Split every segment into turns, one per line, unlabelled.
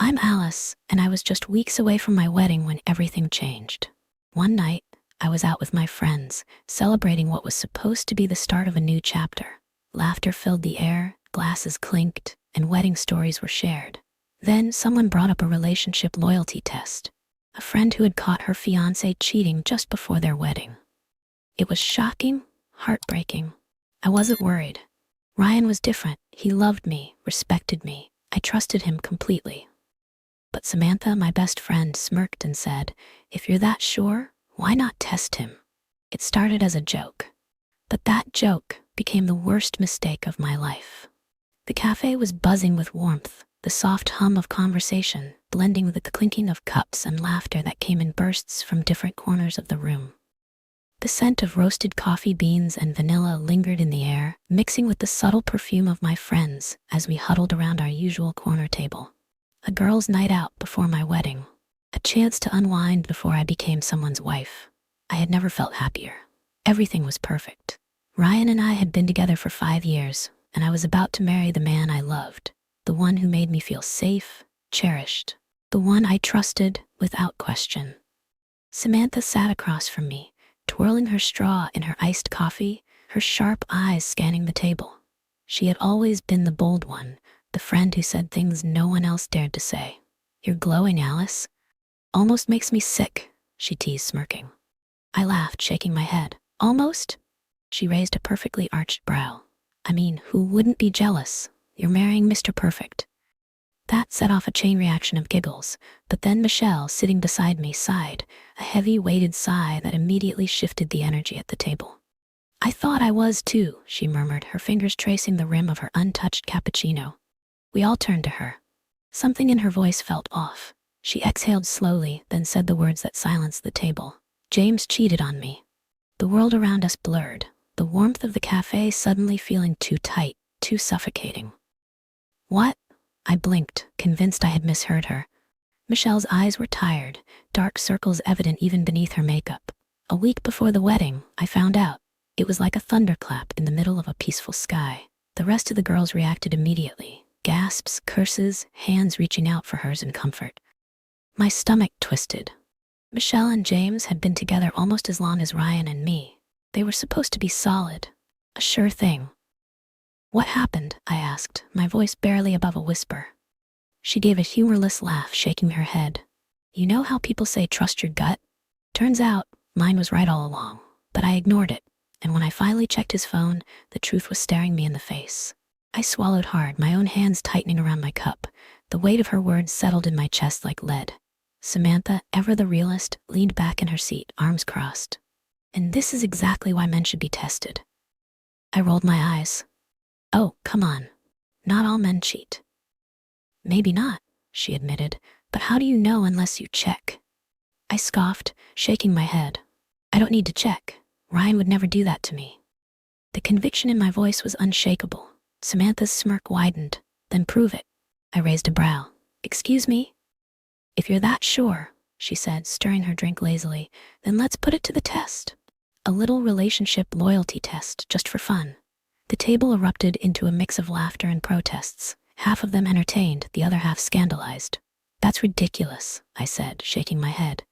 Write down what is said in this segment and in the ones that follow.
I'm Alice, and I was just weeks away from my wedding when everything changed. One night, I was out with my friends, celebrating what was supposed to be the start of a new chapter. Laughter filled the air, glasses clinked, and wedding stories were shared. Then someone brought up a relationship loyalty test. A friend who had caught her fiancé cheating just before their wedding. It was shocking, heartbreaking. I wasn't worried. Ryan was different. He loved me, respected me. I trusted him completely. But Samantha, my best friend, smirked and said, "If you're that sure, why not test him?" It started as a joke. But that joke became the worst mistake of my life. The cafe was buzzing with warmth, the soft hum of conversation blending with the clinking of cups and laughter that came in bursts from different corners of the room. The scent of roasted coffee beans and vanilla lingered in the air, mixing with the subtle perfume of my friends as we huddled around our usual corner table. A girls' night out before my wedding. A chance to unwind before I became someone's wife. I had never felt happier. Everything was perfect. Ryan and I had been together for 5 years, and I was about to marry the man I loved, the one who made me feel safe, cherished, the one I trusted without question. Samantha sat across from me, twirling her straw in her iced coffee, her sharp eyes scanning the table. She had always been the bold one, the friend who said things no one else dared to say. "You're glowing, Alice." "Almost makes me sick," she teased, smirking. I laughed, shaking my head. "Almost?" She raised a perfectly arched brow. "I mean, who wouldn't be jealous? You're marrying Mr. Perfect." That set off a chain reaction of giggles, but then Michelle, sitting beside me, sighed, a heavy, weighted sigh that immediately shifted the energy at the table. "I thought I was too," she murmured, her fingers tracing the rim of her untouched cappuccino. We all turned to her. Something in her voice felt off. She exhaled slowly, then said the words that silenced the table. "James cheated on me." The world around us blurred, the warmth of the cafe suddenly feeling too tight, too suffocating. "What?" I blinked, convinced I had misheard her. Michelle's eyes were tired, dark circles evident even beneath her makeup. A week before the wedding, I found out. It was like a thunderclap in the middle of a peaceful sky. The rest of the girls reacted immediately. Gasps, curses, hands reaching out for hers in comfort. My stomach twisted. Michelle and James had been together almost as long as Ryan and me. They were supposed to be solid, a sure thing. "What happened?" I asked, my voice barely above a whisper. She gave a humorless laugh, shaking her head. "You know how people say trust your gut? Turns out, mine was right all along, but I ignored it, and when I finally checked his phone, the truth was staring me in the face." I swallowed hard, my own hands tightening around my cup. The weight of her words settled in my chest like lead. Samantha, ever the realist, leaned back in her seat, arms crossed. "And this is exactly why men should be tested." I rolled my eyes. "Oh, come on. Not all men cheat." "Maybe not," she admitted, "but how do you know unless you check?" I scoffed, shaking my head. "I don't need to check. Ryan would never do that to me." The conviction in my voice was unshakable. Samantha's smirk widened. "Then prove it." I raised a brow. "Excuse me?" "If you're that sure," she said, stirring her drink lazily, "then let's put it to the test. A little relationship loyalty test, just for fun." The table erupted into a mix of laughter and protests, half of them entertained, the other half scandalized. "That's ridiculous," I said, shaking my head.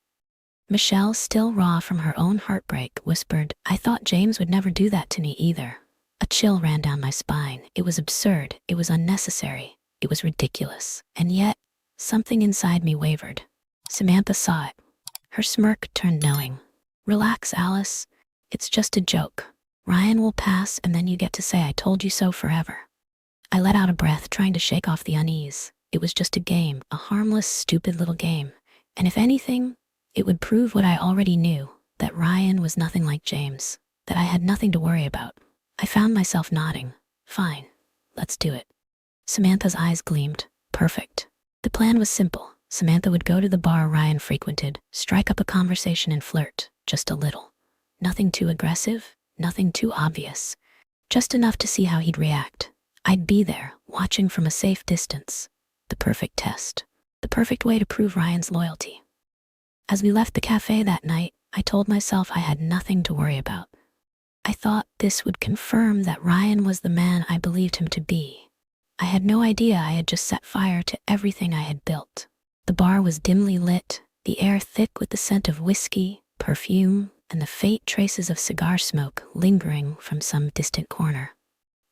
Michelle, still raw from her own heartbreak, whispered, "I thought James would never do that to me either." A chill ran down my spine. It was absurd, it was unnecessary, it was ridiculous, and yet, something inside me wavered. Samantha saw it. Her smirk turned knowing. "Relax, Alice. It's just a joke. Ryan will pass, and then you get to say I told you so forever." I let out a breath, trying to shake off the unease. It was just a game, a harmless, stupid little game. And if anything, it would prove what I already knew, that Ryan was nothing like James, that I had nothing to worry about. I found myself nodding. "Fine, let's do it." Samantha's eyes gleamed. Perfect. The plan was simple. Samantha would go to the bar Ryan frequented, strike up a conversation and flirt, just a little. Nothing too aggressive, nothing too obvious. Just enough to see how he'd react. I'd be there, watching from a safe distance. The perfect test. The perfect way to prove Ryan's loyalty. As we left the cafe that night, I told myself I had nothing to worry about. I thought this would confirm that Ryan was the man I believed him to be. I had no idea I had just set fire to everything I had built. The bar was dimly lit, the air thick with the scent of whiskey, perfume, and the faint traces of cigar smoke lingering from some distant corner.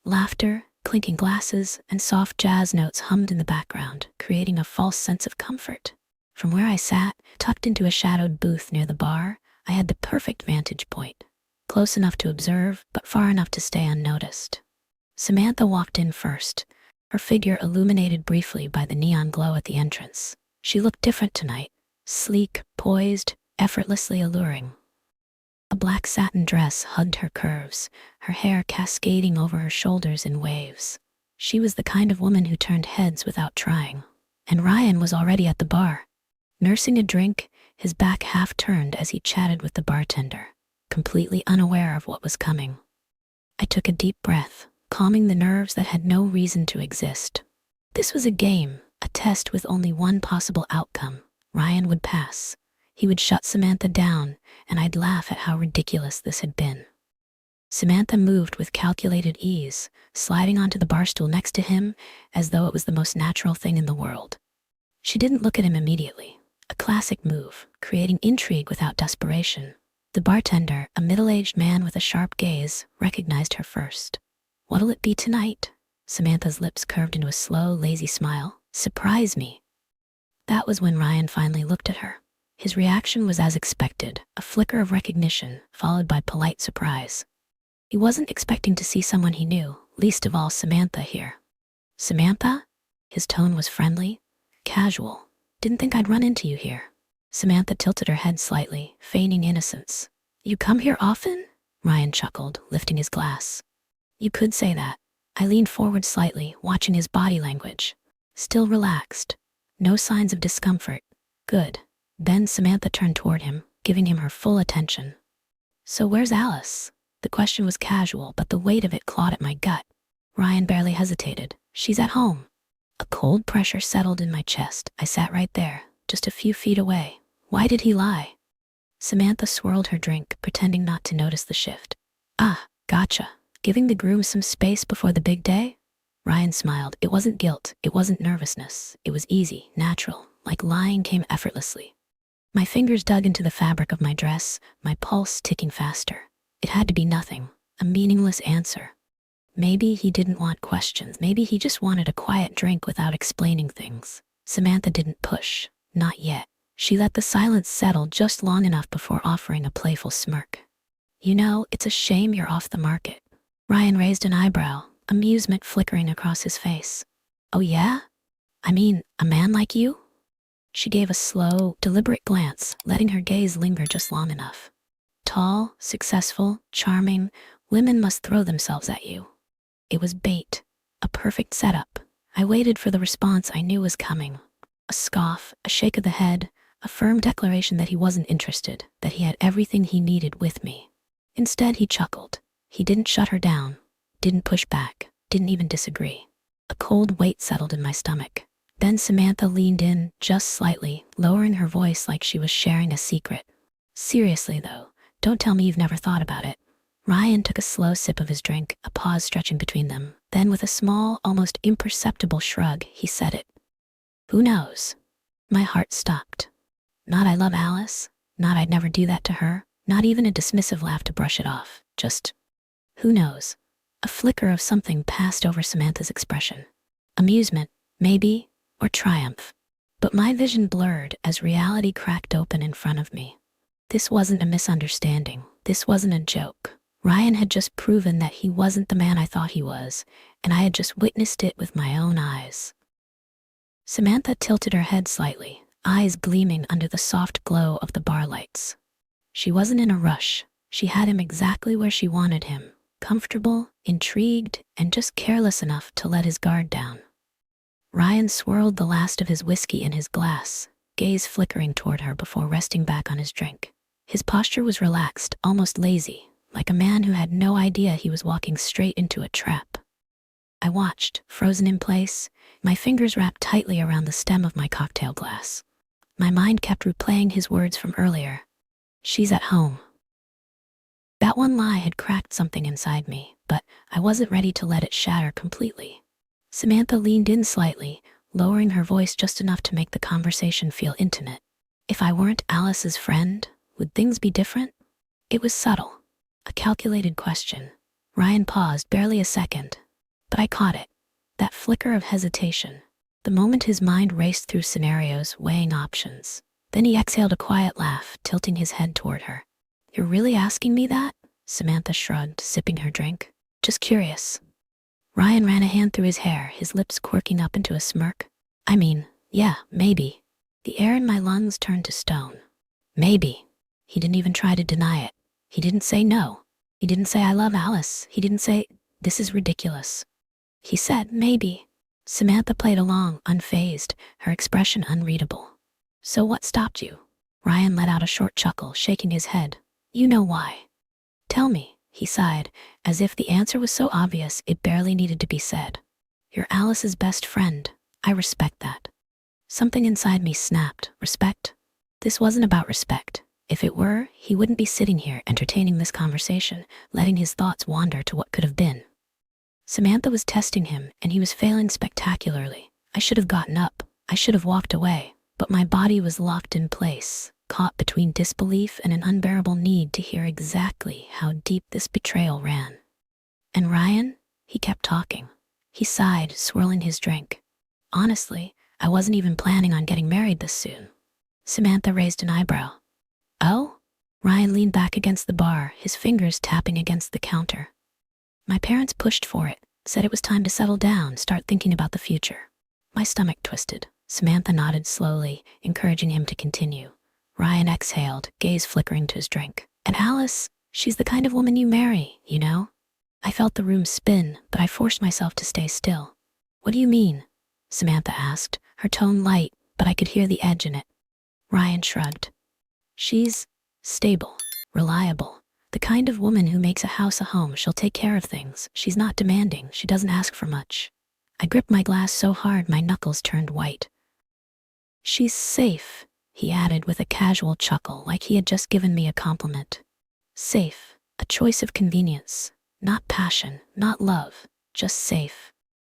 Laughter, clinking glasses, and soft jazz notes hummed in the background, creating a false sense of comfort. From where I sat, tucked into a shadowed booth near the bar, I had the perfect vantage point. Close enough to observe, but far enough to stay unnoticed. Samantha walked in first, her figure illuminated briefly by the neon glow at the entrance. She looked different tonight, sleek, poised, effortlessly alluring. A black satin dress hugged her curves, her hair cascading over her shoulders in waves. She was the kind of woman who turned heads without trying. And Ryan was already at the bar, nursing a drink, his back half turned as he chatted with the bartender, completely unaware of what was coming. I took a deep breath, calming the nerves that had no reason to exist. This was a game, a test with only one possible outcome. Ryan would pass. He would shut Samantha down, and I'd laugh at how ridiculous this had been. Samantha moved with calculated ease, sliding onto the bar stool next to him as though it was the most natural thing in the world. She didn't look at him immediately, a classic move, creating intrigue without desperation. The bartender, a middle-aged man with a sharp gaze, recognized her first. "What'll it be tonight?" Samantha's lips curved into a slow, lazy smile. "Surprise me." That was when Ryan finally looked at her. His reaction was as expected, a flicker of recognition, followed by polite surprise. He wasn't expecting to see someone he knew, least of all Samantha here. "Samantha?" His tone was friendly, casual. "Didn't think I'd run into you here." Samantha tilted her head slightly, feigning innocence. "You come here often?" Ryan chuckled, lifting his glass. "You could say that." I leaned forward slightly, watching his body language. Still relaxed. No signs of discomfort. Good. Then Samantha turned toward him, giving him her full attention. "So where's Alice?" The question was casual, but the weight of it clawed at my gut. Ryan barely hesitated. "She's at home." A cold pressure settled in my chest. I sat right there, just a few feet away. Why did he lie? Samantha swirled her drink, pretending not to notice the shift. "Ah, gotcha. Giving the groom some space before the big day?" Ryan smiled. It wasn't guilt. It wasn't nervousness. It was easy, natural, like lying came effortlessly. My fingers dug into the fabric of my dress, my pulse ticking faster. It had to be nothing, a meaningless answer. Maybe he didn't want questions. Maybe he just wanted a quiet drink without explaining things. Samantha didn't push. Not yet. She let the silence settle just long enough before offering a playful smirk. "You know, it's a shame you're off the market." Ryan raised an eyebrow, amusement flickering across his face. "Oh yeah? I mean, a man like you?" She gave a slow, deliberate glance, letting her gaze linger just long enough. "Tall, successful, charming, women must throw themselves at you." It was bait, a perfect setup. I waited for the response I knew was coming. A scoff, a shake of the head, a firm declaration that he wasn't interested, that he had everything he needed with me. Instead, he chuckled. He didn't shut her down, didn't push back, didn't even disagree. A cold weight settled in my stomach. Then Samantha leaned in, just slightly, lowering her voice like she was sharing a secret. "Seriously though, don't tell me you've never thought about it." Ryan took a slow sip of his drink, a pause stretching between them. Then with a small, almost imperceptible shrug, he said it. "Who knows?" My heart stopped. Not "I love Alice," not "I'd never do that to her," not even a dismissive laugh to brush it off. Just, "Who knows?" A flicker of something passed over Samantha's expression. Amusement, maybe, or triumph. But my vision blurred as reality cracked open in front of me. This wasn't a misunderstanding. This wasn't a joke. Ryan had just proven that he wasn't the man I thought he was, and I had just witnessed it with my own eyes. Samantha tilted her head slightly, eyes gleaming under the soft glow of the bar lights. She wasn't in a rush. She had him exactly where she wanted him, comfortable, intrigued, and just careless enough to let his guard down. Ryan swirled the last of his whiskey in his glass, gaze flickering toward her before resting back on his drink. His posture was relaxed, almost lazy, like a man who had no idea he was walking straight into a trap. I watched, frozen in place, my fingers wrapped tightly around the stem of my cocktail glass. My mind kept replaying his words from earlier. "She's at home." That one lie had cracked something inside me, but I wasn't ready to let it shatter completely. Samantha leaned in slightly, lowering her voice just enough to make the conversation feel intimate. If I weren't Alice's friend, would things be different? It was subtle. A calculated question. Ryan paused barely a second, but I caught it. That flicker of hesitation. The moment his mind raced through scenarios, weighing options. Then he exhaled a quiet laugh, tilting his head toward her. You're really asking me that? Samantha shrugged, sipping her drink. Just curious. Ryan ran a hand through his hair, his lips quirking up into a smirk. I mean, yeah, maybe. The air in my lungs turned to stone. Maybe. He didn't even try to deny it. He didn't say no. He didn't say I love Alice. He didn't say, this is ridiculous. He said, maybe. Samantha played along, unfazed, her expression unreadable. So what stopped you? Ryan let out a short chuckle, shaking his head. You know why. Tell me, he sighed, as if the answer was so obvious it barely needed to be said. You're Alice's best friend. I respect that. Something inside me snapped. Respect? This wasn't about respect. If it were, he wouldn't be sitting here entertaining this conversation, letting his thoughts wander to what could have been. Samantha was testing him, and he was failing spectacularly. I should have gotten up. I should have walked away. But my body was locked in place, caught between disbelief and an unbearable need to hear exactly how deep this betrayal ran. And Ryan? He kept talking. He sighed, swirling his drink. Honestly, I wasn't even planning on getting married this soon. Samantha raised an eyebrow. Oh? Ryan leaned back against the bar, his fingers tapping against the counter. My parents pushed for it, said it was time to settle down, start thinking about the future. My stomach twisted. Samantha nodded slowly, encouraging him to continue. Ryan exhaled, gaze flickering to his drink. And Alice, she's the kind of woman you marry, you know? I felt the room spin, but I forced myself to stay still. What do you mean? Samantha asked, her tone light, but I could hear the edge in it. Ryan shrugged. She's stable, reliable. The kind of woman who makes a house a home. She'll take care of things. She's not demanding. She doesn't ask for much. I gripped my glass so hard my knuckles turned white. She's safe, he added with a casual chuckle, like he had just given me a compliment. Safe, a choice of convenience. Not passion, not love, just safe.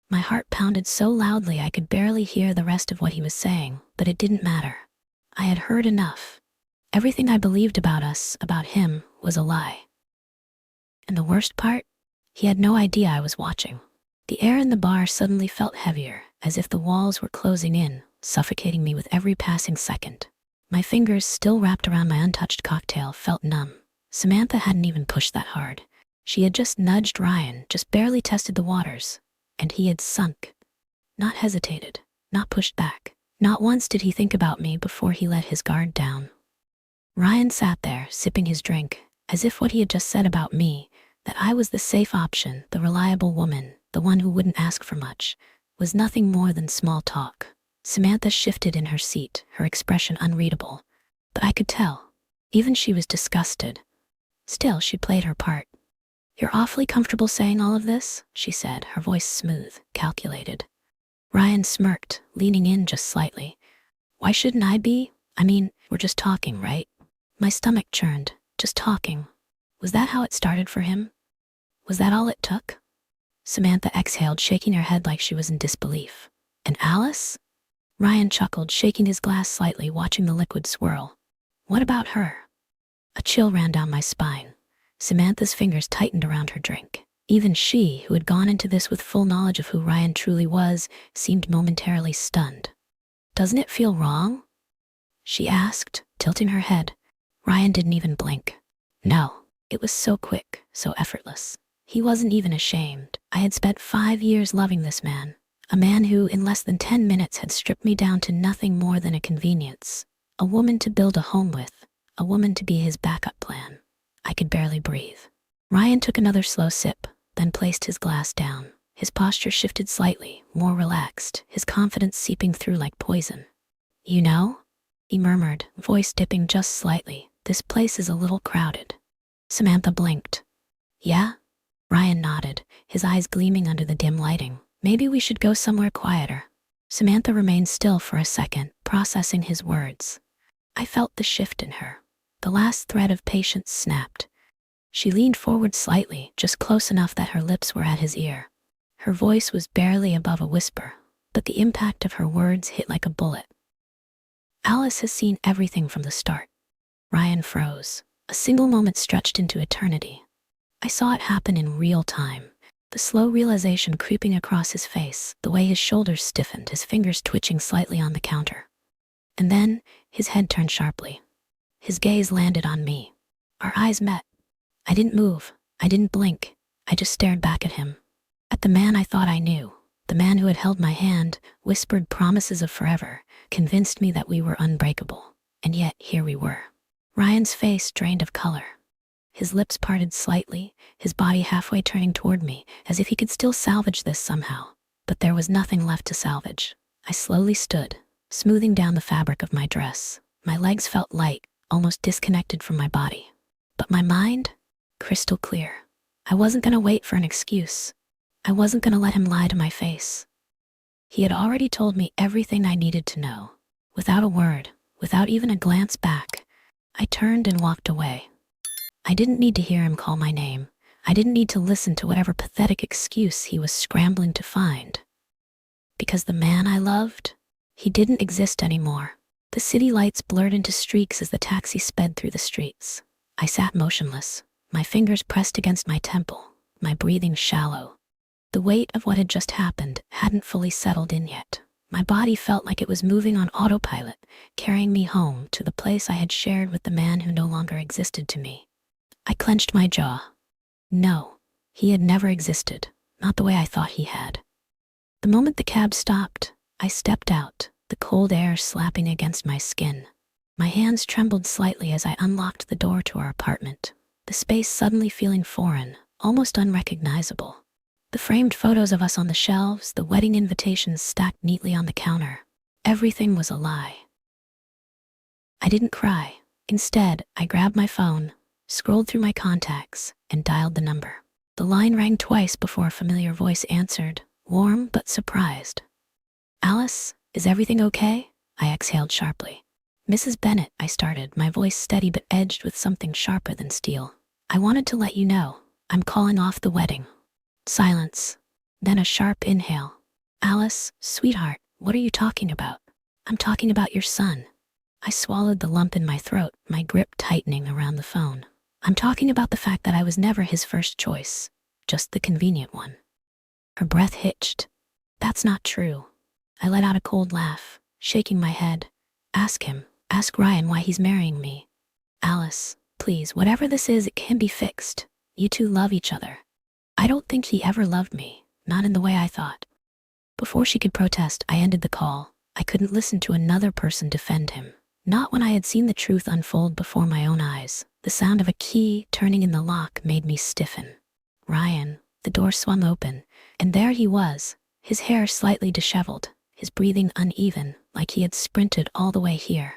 My heart pounded so loudly I could barely hear the rest of what he was saying, but it didn't matter. I had heard enough. Everything I believed about us, about him, was a lie. And the worst part? He had no idea I was watching. The air in the bar suddenly felt heavier, as if the walls were closing in, suffocating me with every passing second. My fingers, still wrapped around my untouched cocktail, felt numb. Samantha hadn't even pushed that hard. She had just nudged Ryan, just barely tested the waters. And he had sunk. Not hesitated, not pushed back. Not once did he think about me before he let his guard down. Ryan sat there, sipping his drink, as if what he had just said about me, that I was the safe option, the reliable woman, the one who wouldn't ask for much, was nothing more than small talk. Samantha shifted in her seat, her expression unreadable. But I could tell. Even she was disgusted. Still, she played her part. You're awfully comfortable saying all of this, she said, her voice smooth, calculated. Ryan smirked, leaning in just slightly. Why shouldn't I be? I mean, we're just talking, right? My stomach churned. Just talking. Was that how it started for him? Was that all it took? Samantha exhaled, shaking her head like she was in disbelief. And Alice? Ryan chuckled, shaking his glass slightly, watching the liquid swirl. What about her? A chill ran down my spine. Samantha's fingers tightened around her drink. Even she, who had gone into this with full knowledge of who Ryan truly was, seemed momentarily stunned. Doesn't it feel wrong? She asked, tilting her head. Ryan didn't even blink. No, it was so quick, so effortless. He wasn't even ashamed. I had spent 5 years loving this man. A man who, in less than 10 minutes, had stripped me down to nothing more than a convenience. A woman to build a home with. A woman to be his backup plan. I could barely breathe. Ryan took another slow sip, then placed his glass down. His posture shifted slightly, more relaxed, his confidence seeping through like poison. You know? He murmured, voice dipping just slightly. This place is a little crowded. Samantha blinked. Yeah? Ryan nodded, his eyes gleaming under the dim lighting. Maybe we should go somewhere quieter. Samantha remained still for a second, processing his words. I felt the shift in her. The last thread of patience snapped. She leaned forward slightly, just close enough that her lips were at his ear. Her voice was barely above a whisper, but the impact of her words hit like a bullet. Alice has seen everything from the start. Ryan froze. A single moment stretched into eternity. I saw it happen in real time. The slow realization creeping across his face, the way his shoulders stiffened, his fingers twitching slightly on the counter. And then, his head turned sharply. His gaze landed on me. Our eyes met. I didn't move. I didn't blink. I just stared back at him. At the man I thought I knew. The man who had held my hand, whispered promises of forever, convinced me that we were unbreakable. And yet, here we were. Ryan's face drained of color. His lips parted slightly, his body halfway turning toward me, as if he could still salvage this somehow. But there was nothing left to salvage. I slowly stood, smoothing down the fabric of my dress. My legs felt light, almost disconnected from my body. But my mind? Crystal clear. I wasn't going to wait for an excuse. I wasn't going to let him lie to my face. He had already told me everything I needed to know. Without a word, without even a glance back, I turned and walked away. I didn't need to hear him call my name. I didn't need to listen to whatever pathetic excuse he was scrambling to find. Because the man I loved, he didn't exist anymore. The city lights blurred into streaks as the taxi sped through the streets. I sat motionless, my fingers pressed against my temple, my breathing shallow. The weight of what had just happened hadn't fully settled in yet. My body felt like it was moving on autopilot, carrying me home to the place I had shared with the man who no longer existed to me. I clenched my jaw. No, he had never existed, not the way I thought he had. The moment the cab stopped, I stepped out, the cold air slapping against my skin. My hands trembled slightly as I unlocked the door to our apartment, the space suddenly feeling foreign, almost unrecognizable. The framed photos of us on the shelves, the wedding invitations stacked neatly on the counter. Everything was a lie. I didn't cry. Instead, I grabbed my phone, scrolled through my contacts, and dialed the number. The line rang twice before a familiar voice answered, warm but surprised. Alice, is everything okay? I exhaled sharply. Mrs. Bennet, I started, my voice steady but edged with something sharper than steel. I wanted to let you know, I'm calling off the wedding. Silence. Then a sharp inhale. Alice, sweetheart, what are you talking about? I'm talking about your son. I swallowed the lump in my throat, my grip tightening around the phone. I'm talking about the fact that I was never his first choice, just the convenient one. Her breath hitched. That's not true. I let out a cold laugh, shaking my head. Ask him. Ask Ryan why he's marrying me. Alice, please, whatever this is, it can be fixed. You two love each other. I don't think he ever loved me, not in the way I thought. Before she could protest, I ended the call. I couldn't listen to another person defend him. Not when I had seen the truth unfold before my own eyes. The sound of a key turning in the lock made me stiffen. Ryan, the door swung open, and there he was, his hair slightly disheveled, his breathing uneven, like he had sprinted all the way here.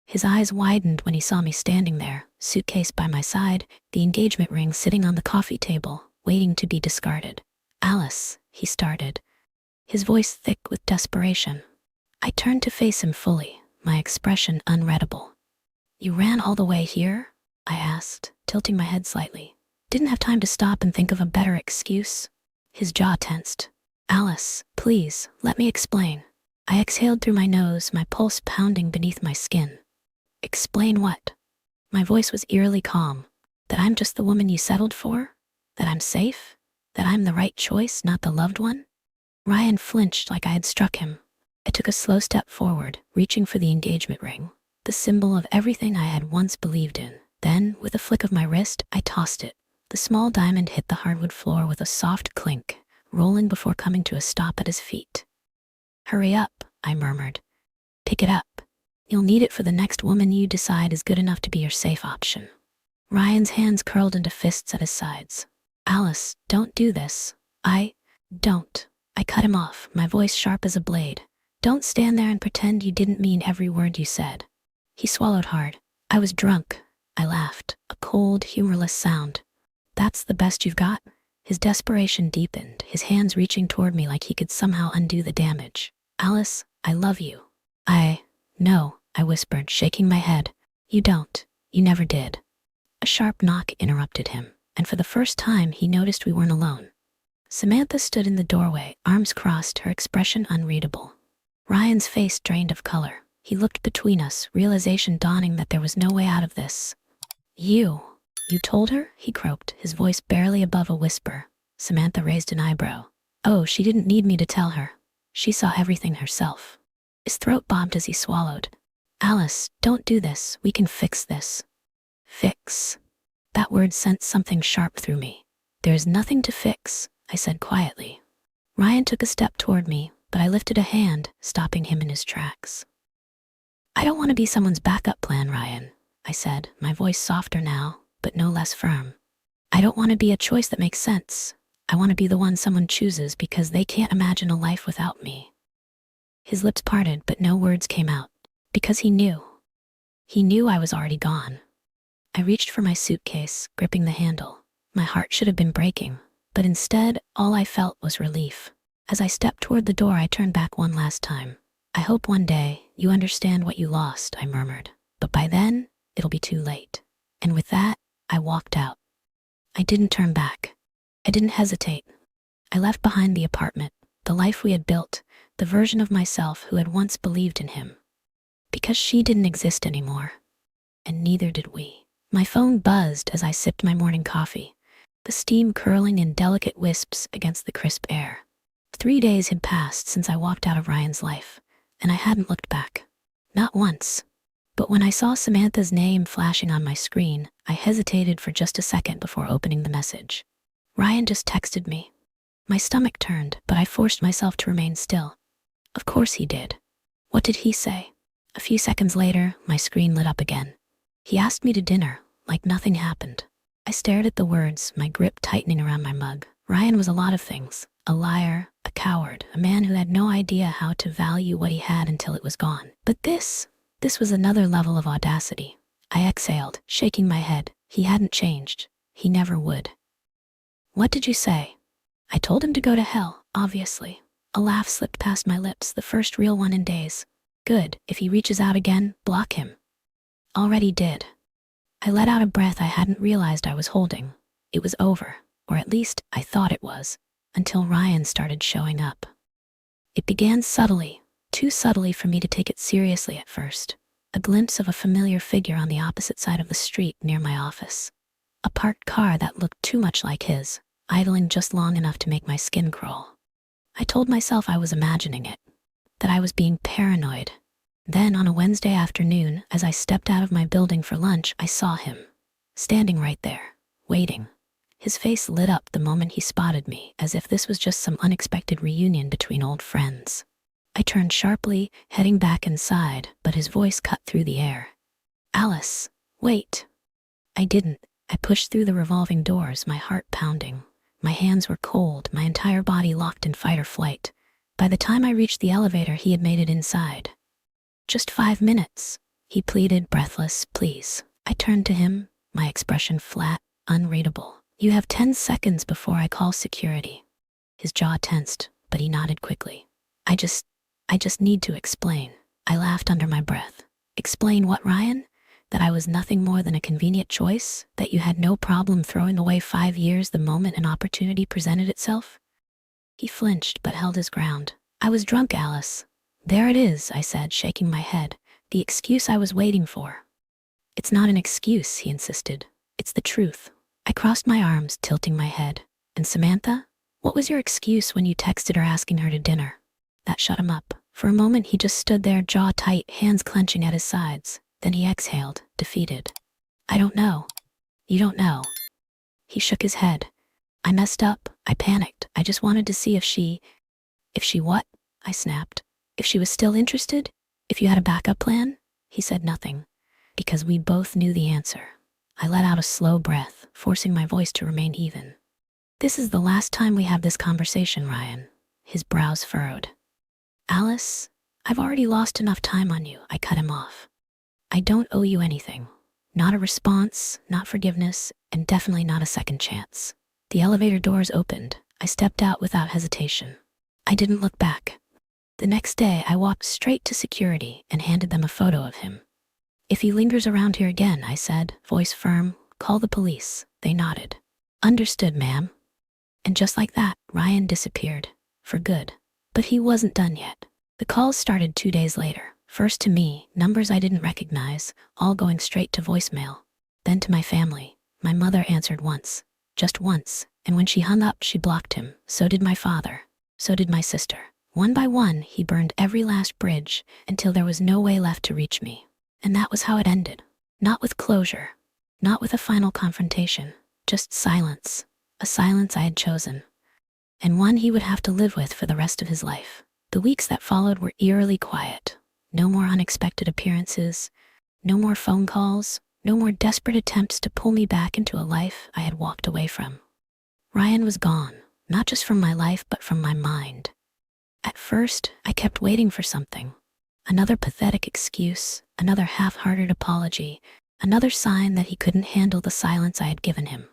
His eyes widened when he saw me standing there, suitcase by my side, the engagement ring sitting on the coffee table, waiting to be discarded. Alice, he started, his voice thick with desperation. I turned to face him fully, my expression unreadable. You ran all the way here? I asked, tilting my head slightly. Didn't have time to stop and think of a better excuse? His jaw tensed. Alice, please, let me explain. I exhaled through my nose, my pulse pounding beneath my skin. Explain what? My voice was eerily calm. That I'm just the woman you settled for? That I'm safe? That I'm the right choice, not the loved one? Ryan flinched like I had struck him. I took a slow step forward, reaching for the engagement ring, the symbol of everything I had once believed in. Then, with a flick of my wrist, I tossed it. The small diamond hit the hardwood floor with a soft clink, rolling before coming to a stop at his feet. Hurry up, I murmured. Pick it up. You'll need it for the next woman you decide is good enough to be your safe option. Ryan's hands curled into fists at his sides. Alice, don't do this. Don't. I cut him off, my voice sharp as a blade. Don't stand there and pretend you didn't mean every word you said. He swallowed hard. I was drunk. I laughed, a cold, humorless sound. That's the best you've got? His desperation deepened, his hands reaching toward me like he could somehow undo the damage. Alice, I love you. No, I whispered, shaking my head. You don't. You never did. A sharp knock interrupted him, and for the first time he noticed we weren't alone. Samantha stood in the doorway, arms crossed, her expression unreadable. Ryan's face drained of color. He looked between us, realization dawning that there was no way out of this. You told her? He croaked, his voice barely above a whisper. Samantha raised an eyebrow. Oh, she didn't need me to tell her. She saw everything herself. His throat bobbed as he swallowed. Alice, don't do this. We can fix this. Fix. That word sent something sharp through me. There is nothing to fix, I said quietly. Ryan took a step toward me, but I lifted a hand, stopping him in his tracks. I don't want to be someone's backup plan, Ryan, I said, my voice softer now, but no less firm. I don't want to be a choice that makes sense. I want to be the one someone chooses because they can't imagine a life without me. His lips parted, but no words came out. Because he knew. He knew I was already gone. I reached for my suitcase, gripping the handle. My heart should have been breaking, but instead, all I felt was relief. As I stepped toward the door, I turned back one last time. I hope one day you understand what you lost, I murmured. But by then, it'll be too late. And with that, I walked out. I didn't turn back. I didn't hesitate. I left behind the apartment, the life we had built, the version of myself who had once believed in him. Because she didn't exist anymore. And neither did we. My phone buzzed as I sipped my morning coffee, the steam curling in delicate wisps against the crisp air. 3 days had passed since I walked out of Ryan's life, and I hadn't looked back. Not once. But when I saw Samantha's name flashing on my screen, I hesitated for just a second before opening the message. Ryan just texted me. My stomach turned, but I forced myself to remain still. Of course he did. What did he say? A few seconds later, my screen lit up again. He asked me to dinner, like nothing happened. I stared at the words, my grip tightening around my mug. Ryan was a lot of things. A liar, a coward, a man who had no idea how to value what he had until it was gone. But this was another level of audacity. I exhaled, shaking my head. He hadn't changed. He never would. What did you say? I told him to go to hell, obviously. A laugh slipped past my lips, the first real one in days. Good, if he reaches out again, block him. Already did. I let out a breath I hadn't realized I was holding. It was over, or at least I thought it was, until Ryan started showing up. It began subtly, too subtly for me to take it seriously at first. A glimpse of a familiar figure on the opposite side of the street near my office. A parked car that looked too much like his, idling just long enough to make my skin crawl. I told myself I was imagining it, that I was being paranoid. Then on a Wednesday afternoon, as I stepped out of my building for lunch, I saw him, standing right there, waiting. His face lit up the moment he spotted me, as if this was just some unexpected reunion between old friends. I turned sharply, heading back inside, but his voice cut through the air. Alice, wait. I didn't. I pushed through the revolving doors, my heart pounding. My hands were cold, my entire body locked in fight or flight. By the time I reached the elevator, he had made it inside. Just 5 minutes, he pleaded, breathless. Please. I turned to him, my expression flat, unreadable. You have 10 seconds before I call security. His jaw tensed, but he nodded quickly. I just need to explain. I laughed under my breath. Explain what, Ryan? That I was nothing more than a convenient choice? That you had no problem throwing away 5 years the moment an opportunity presented itself? He flinched but held his ground. I was drunk, Alice. There it is, I said, shaking my head. The excuse I was waiting for. It's not an excuse, he insisted. It's the truth. I crossed my arms, tilting my head. And Samantha? What was your excuse when you texted her asking her to dinner? That shut him up. For a moment he just stood there, jaw tight, hands clenching at his sides. Then he exhaled, defeated. I don't know. You don't know. He shook his head. I messed up. I panicked. I just wanted to see if she what? I snapped. If she was still interested? If you had a backup plan? He said nothing, because we both knew the answer. I let out a slow breath, forcing my voice to remain even. This is the last time we have this conversation, Ryan. His brows furrowed. Alice, I've already lost enough time on you. I cut him off. I don't owe you anything. Not a response, not forgiveness, and definitely not a second chance. The elevator doors opened. I stepped out without hesitation. I didn't look back. The next day, I walked straight to security and handed them a photo of him. If he lingers around here again, I said, voice firm, call the police. They nodded. Understood, ma'am. And just like that, Ryan disappeared. For good. But he wasn't done yet. The calls started 2 days later. First to me, numbers I didn't recognize, all going straight to voicemail. Then to my family. My mother answered once. Just once. And when she hung up, she blocked him. So did my father. So did my sister. One by one, he burned every last bridge until there was no way left to reach me. And that was how it ended. Not with closure. Not with a final confrontation. Just silence. A silence I had chosen. And one he would have to live with for the rest of his life. The weeks that followed were eerily quiet. No more unexpected appearances. No more phone calls. No more desperate attempts to pull me back into a life I had walked away from. Ryan was gone, not just from my life, but from my mind. At first, I kept waiting for something. Another pathetic excuse, another half-hearted apology, another sign that he couldn't handle the silence I had given him.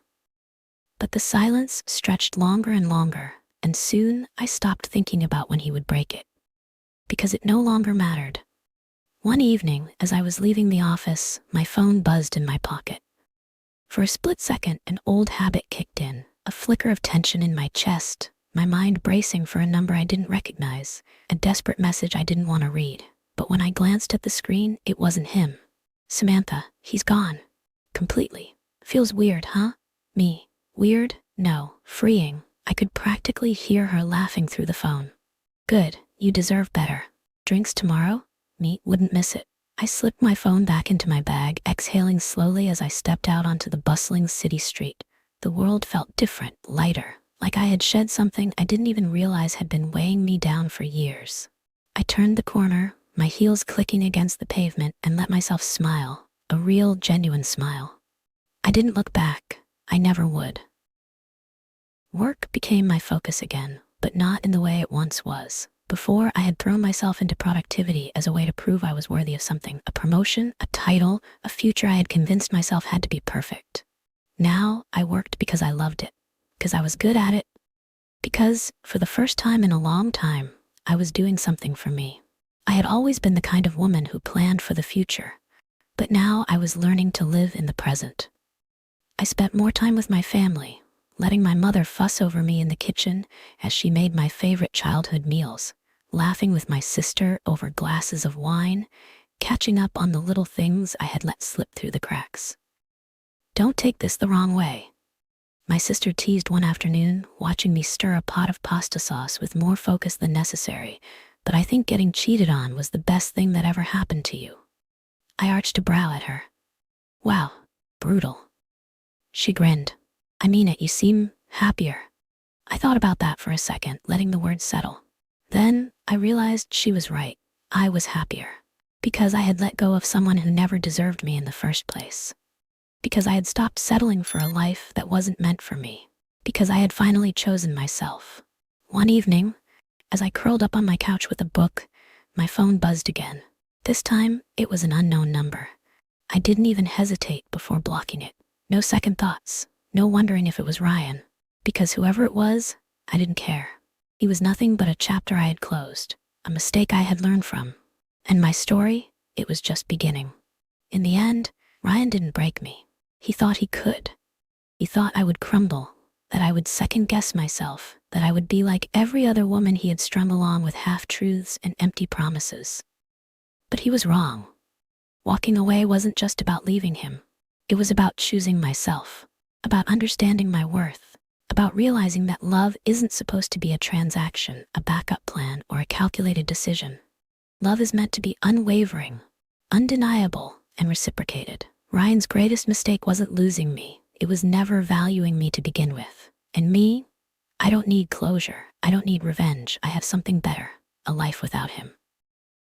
But the silence stretched longer and longer, and soon I stopped thinking about when he would break it. Because it no longer mattered. One evening, as I was leaving the office, my phone buzzed in my pocket. For a split second, an old habit kicked in, a flicker of tension in my chest, my mind bracing for a number I didn't recognize, a desperate message I didn't want to read. But when I glanced at the screen, it wasn't him. Samantha, he's gone. Completely. Feels weird, huh? Me. Weird? No. Freeing. I could practically hear her laughing through the phone. Good. You deserve better. Drinks tomorrow? Me, wouldn't miss it. I slipped my phone back into my bag, exhaling slowly as I stepped out onto the bustling city street. The world felt different, lighter, like I had shed something I didn't even realize had been weighing me down for years. I turned the corner, my heels clicking against the pavement, and let myself smile, a real, genuine smile. I didn't look back. I never would. Work became my focus again, but not in the way it once was. Before, I had thrown myself into productivity as a way to prove I was worthy of something, a promotion, a title, a future I had convinced myself had to be perfect. Now, I worked because I loved it, because I was good at it, because, for the first time in a long time, I was doing something for me. I had always been the kind of woman who planned for the future, but now I was learning to live in the present. I spent more time with my family, letting my mother fuss over me in the kitchen as she made my favorite childhood meals, laughing with my sister over glasses of wine, catching up on the little things I had let slip through the cracks. Don't take this the wrong way. My sister teased one afternoon, watching me stir a pot of pasta sauce with more focus than necessary, but I think getting cheated on was the best thing that ever happened to you. I arched a brow at her. Wow, brutal. She grinned. I mean it, you seem happier. I thought about that for a second, letting the words settle. Then I realized she was right. I was happier. Because I had let go of someone who never deserved me in the first place. Because I had stopped settling for a life that wasn't meant for me. Because I had finally chosen myself. One evening, as I curled up on my couch with a book, my phone buzzed again. This time, it was an unknown number. I didn't even hesitate before blocking it. No second thoughts. No wondering if it was Ryan, because whoever it was, I didn't care. He was nothing but a chapter I had closed, a mistake I had learned from. And my story, it was just beginning. In the end, Ryan didn't break me. He thought he could. He thought I would crumble, that I would second-guess myself, that I would be like every other woman he had strung along with half-truths and empty promises. But he was wrong. Walking away wasn't just about leaving him. It was about choosing myself. About understanding my worth, about realizing that love isn't supposed to be a transaction, a backup plan, or a calculated decision. Love is meant to be unwavering, undeniable, and reciprocated. Ryan's greatest mistake wasn't losing me. It was never valuing me to begin with. And me? I don't need closure. I don't need revenge. I have something better, a life without him.